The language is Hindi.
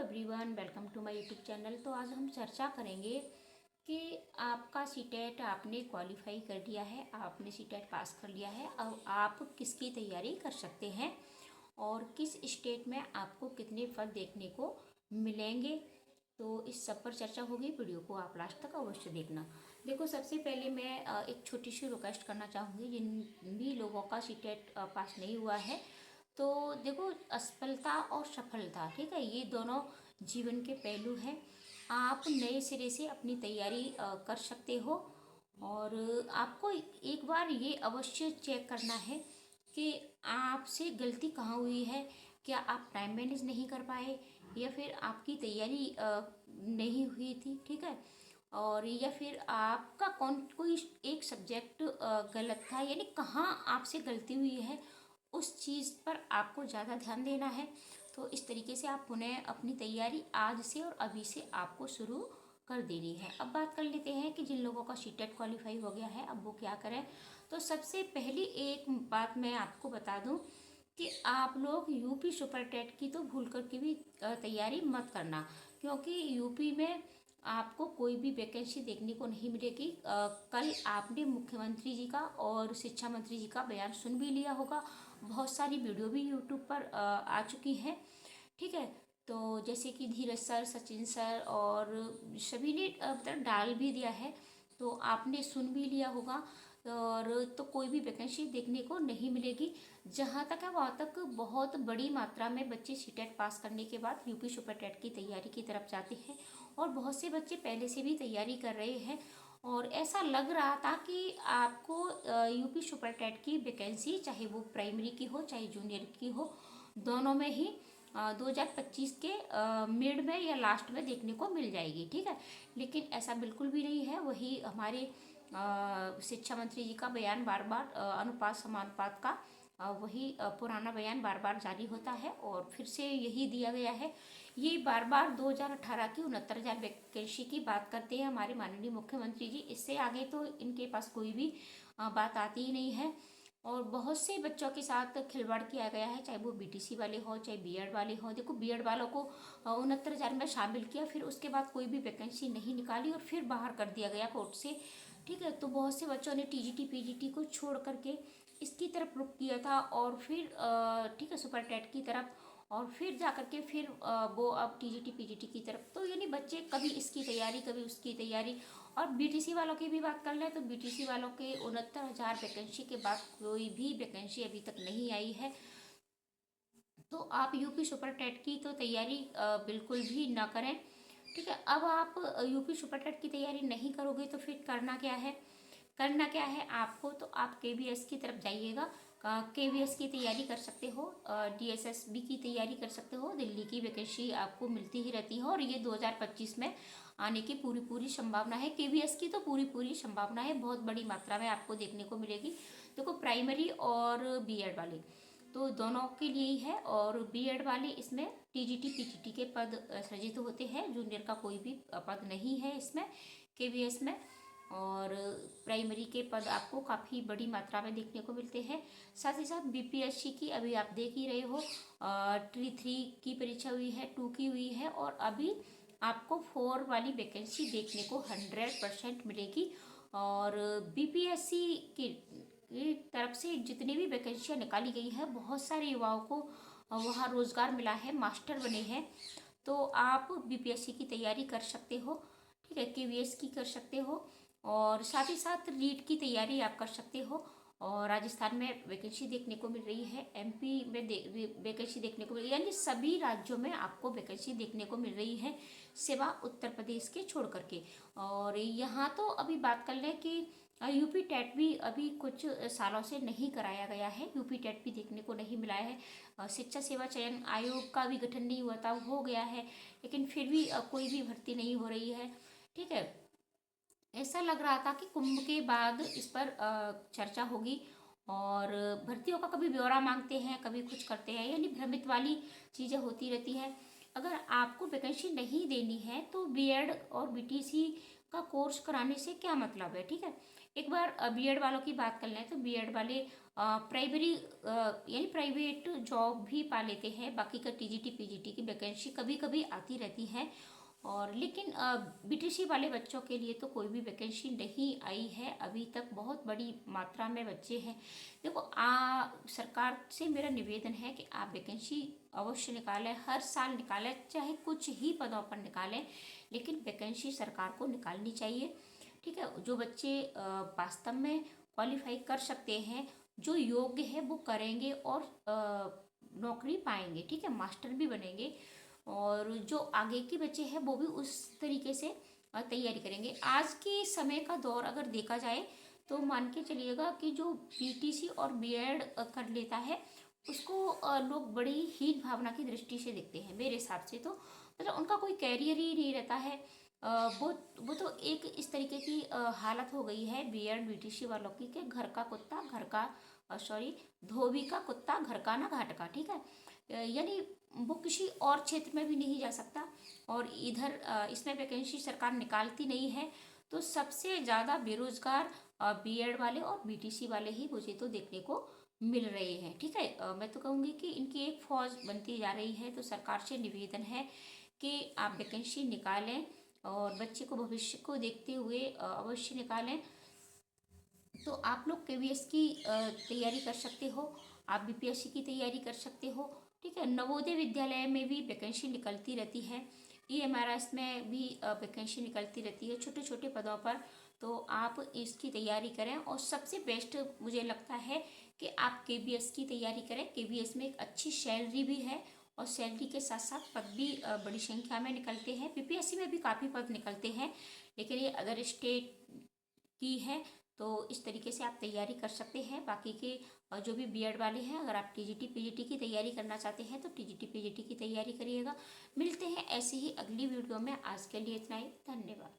Everyone, welcome to my YouTube channel. तो आज हम चर्चा करेंगे कि आपका सीटेट आपने क्वालिफाई कर लिया है, आपने सीटेट पास कर लिया है। अब आप किसकी तैयारी कर सकते हैं और किस स्टेट में आपको कितने पद देखने को मिलेंगे। तो इस सब पर चर्चा होगी। वीडियो को आप लास्ट तक अवश्य देखना। देखो, सबसे पहले मैं एक छोटी सी रिक्वेस्ट करना चाहूँगी। जिन भी लोगों का सीटेट पास नहीं हुआ है, तो देखो, असफलता और सफलता, ठीक है, ये दोनों जीवन के पहलू हैं। आप नए सिरे से अपनी तैयारी कर सकते हो और आपको एक बार ये अवश्य चेक करना है कि आपसे गलती कहाँ हुई है। क्या आप टाइम मैनेज नहीं कर पाए, या फिर आपकी तैयारी नहीं हुई थी, ठीक है, और या फिर आपका कोई एक सब्जेक्ट गलत था, यानी कहाँ आपसे गलती हुई है, उस चीज़ पर आपको ज़्यादा ध्यान देना है। तो इस तरीके से आप पुनः अपनी तैयारी आज से और अभी से आपको शुरू कर देनी है। अब बात कर लेते हैं कि जिन लोगों का सीटेट क्वालिफाई हो गया है, अब वो क्या करें। तो सबसे पहली एक बात मैं आपको बता दूं कि आप लोग यूपी सुपर टेट की तो भूल करके भी तैयारी मत करना, क्योंकि यूपी में आपको कोई भी वैकेंसी देखने को नहीं मिलेगी। कल आपने मुख्यमंत्री जी का और शिक्षा मंत्री जी का बयान सुन भी लिया होगा। बहुत सारी वीडियो भी यूट्यूब पर आ चुकी हैं, ठीक है। तो जैसे कि धीरज सर, सचिन सर और सभी ने मतलब डाल भी दिया है, तो आपने सुन भी लिया होगा। और तो कोई भी वैकेंसी देखने को नहीं मिलेगी। जहाँ तक है वहाँ तक बहुत बड़ी मात्रा में बच्चे सीटेट पास करने के बाद यूपी सुपर टेट की तैयारी की तरफ जाते हैं, और बहुत से बच्चे पहले से भी तैयारी कर रहे हैं। और ऐसा लग रहा था कि आपको यूपी सुपर टेट की वैकेंसी, चाहे वो प्राइमरी की हो चाहे जूनियर की हो, दोनों में ही 2025 के मिड में या लास्ट में देखने को मिल जाएगी, ठीक है। लेकिन ऐसा बिल्कुल भी नहीं है। वही हमारे शिक्षा मंत्री जी का बयान बार बार अनुपात समानुपात का वही पुराना बयान बार बार जारी होता है और फिर से यही दिया गया है। ये बार बार 2018 की 69,000 वैकेंसी की बात करते हैं हमारे माननीय मुख्यमंत्री जी। इससे आगे तो इनके पास कोई भी बात आती ही नहीं है। और बहुत से बच्चों के साथ खिलवाड़ किया गया है, चाहे वो बीटीसी वाले हो चाहे बीएड वाले हो। देखो, बीएड वालों को 69,000 में शामिल किया, फिर उसके बाद कोई भी वैकेंसी नहीं निकाली और फिर बाहर कर दिया गया कोर्ट से, ठीक है। तो बहुत से बच्चों ने टीजीटी पीजीटी को छोड़ करके इसकी तरफ रुख किया था, और फिर ठीक है, सुपर टेट की तरफ, और फिर जा करके फिर वो अब टीजीटी पीजीटी की तरफ। तो यानी बच्चे कभी इसकी तैयारी कभी उसकी तैयारी। और बीटीसी वालों की भी बात कर लें तो बीटीसी वालों के 69,000 वैकेंसी के बाद कोई भी वैकेंसी अभी तक नहीं आई है। तो आप यूपी सुपर टेट की तो तैयारी बिल्कुल भी ना करें, ठीक है। अब आप यूपी सुपर टेट की तैयारी नहीं करोगे तो फिर करना क्या है। करना क्या है आपको, तो आप केवीएस की तरफ जाइएगा। केवीएस की तैयारी कर सकते हो, डीएसएसबी की तैयारी कर सकते हो। दिल्ली की वैकेंसी आपको मिलती ही रहती है और ये 2025 में आने की पूरी पूरी संभावना है। केवीएस की तो पूरी पूरी संभावना है, बहुत बड़ी मात्रा में आपको देखने को मिलेगी। देखो, प्राइमरी और बीएड वाले तो दोनों के लिए ही है, और बीएड वाले इसमें टीजीटी पीजीटी के पद सृजित होते हैं। जूनियर का कोई भी पद नहीं है इसमें केवीएस में। और प्राइमरी के पद आपको काफ़ी बड़ी मात्रा में देखने को मिलते हैं। साथ ही साथ बीपीएससी की अभी आप देख ही रहे हो, T3 की परीक्षा हुई है, 2 की हुई है, और अभी आपको 4 वाली वैकेंसी देखने को 100% मिलेगी। और बीपीएससी की तरफ से जितनी भी वैकेंसियाँ निकाली गई है, बहुत सारे युवाओं को वहाँ रोजगार मिला है, मास्टर बने हैं। तो आप बीपीएससी की तैयारी कर सकते हो, ठीक है, केवीएस की कर सकते हो, और साथ ही साथ रीट की तैयारी आप कर सकते हो। और राजस्थान में वैकेंसी देखने को मिल रही है, एमपी में वैकेंसी देखने को मिल रही है, यानी सभी राज्यों में आपको वैकेंसी देखने को मिल रही है, सिवा उत्तर प्रदेश के छोड़ करके। और यहाँ तो अभी बात कर लें कि यूपी टेट भी अभी कुछ सालों से नहीं कराया गया है, यूपी टेट भी देखने को नहीं मिला है। शिक्षा सेवा चयन आयोग का भी गठन नहीं हुआ था, हो गया है, लेकिन फिर भी कोई भी भर्ती नहीं हो रही है, ठीक है। ऐसा लग रहा था कि कुंभ के बाद इस पर चर्चा होगी, और भर्तियों का कभी ब्यौरा मांगते हैं, कभी कुछ करते हैं, यानी भ्रमित वाली चीज़ें होती रहती है। अगर आपको वैकेंसी नहीं देनी है तो बीएड और बीटीसी का कोर्स कराने से क्या मतलब है, ठीक है। एक बार बीएड वालों की बात कर लें तो बीएड वाले प्राइमरी यानी प्राइवेट जॉब भी पा लेते हैं। बाकी का टीजीटी पीजीटी की वैकेंसी कभी कभी आती रहती है, और लेकिन बीटीसी वाले बच्चों के लिए तो कोई भी वैकेंसी नहीं आई है अभी तक। बहुत बड़ी मात्रा में बच्चे हैं। देखो, सरकार से मेरा निवेदन है कि आप वैकेंसी अवश्य निकालें, हर साल निकालें, चाहे कुछ ही पदों पर निकालें, लेकिन वैकेंसी सरकार को निकालनी चाहिए। ठीक है, जो बच्चे वास्तव में क्वालिफाई कर सकते हैं, जो योग्य है वो करेंगे और नौकरी पाएंगे। ठीक है, मास्टर भी बनेंगे, और जो आगे के बच्चे हैं वो भी उस तरीके से तैयारी करेंगे। आज के समय का दौर अगर देखा जाए तो मान के चलिएगा कि जो बीटीसी और बीएड कर लेता है उसको लोग बड़ी हीन भावना की दृष्टि से देखते हैं। मेरे हिसाब से तो मतलब उनका कोई कैरियर ही नहीं रहता है। वो तो एक इस तरीके की हालत हो गई है बीएड बीटीसी वालों की, कि घर का कुत्ता घर का सॉरी धोबी का कुत्ता घर का ना घाट का। ठीक है, यानी वो किसी और क्षेत्र में भी नहीं जा सकता, और इधर इसमें वैकेंसी सरकार निकालती नहीं है। तो सबसे ज़्यादा बेरोजगार बीएड वाले और बीटीसी वाले ही मुझे तो देखने को मिल रहे हैं। ठीक है, मैं तो कहूँगी कि इनकी एक फौज बनती जा रही है। तो सरकार से निवेदन है कि आप वैकेंसी निकालें और बच्चे को भविष्य को देखते हुए अवश्य निकालें। तो आप लोग केवीएस की तैयारी कर सकते हो, आप बीपीएससी की तैयारी कर सकते हो। ठीक है, नवोदय विद्यालय में भी वैकेंसी निकलती रहती है, ईएमआरएस में भी वैकेंसी निकलती रहती है छोटे छोटे पदों पर। तो आप इसकी तैयारी करें, और सबसे बेस्ट मुझे लगता है कि आप केवीएस की तैयारी करें। केवीएस में एक अच्छी सैलरी भी है, और सैलरी के साथ साथ पद भी बड़ी संख्या में निकलते हैं। बीपीएससी में भी काफ़ी पद निकलते हैं, लेकिन ये अदर स्टेट की है। तो इस तरीके से आप तैयारी कर सकते हैं। बाकी के जो भी बीएड वाले हैं, अगर आप टीजीटी पीजीटी की तैयारी करना चाहते हैं तो टीजीटी पीजीटी की तैयारी करिएगा। मिलते हैं ऐसे ही अगली वीडियो में। आज के लिए इतना ही, धन्यवाद।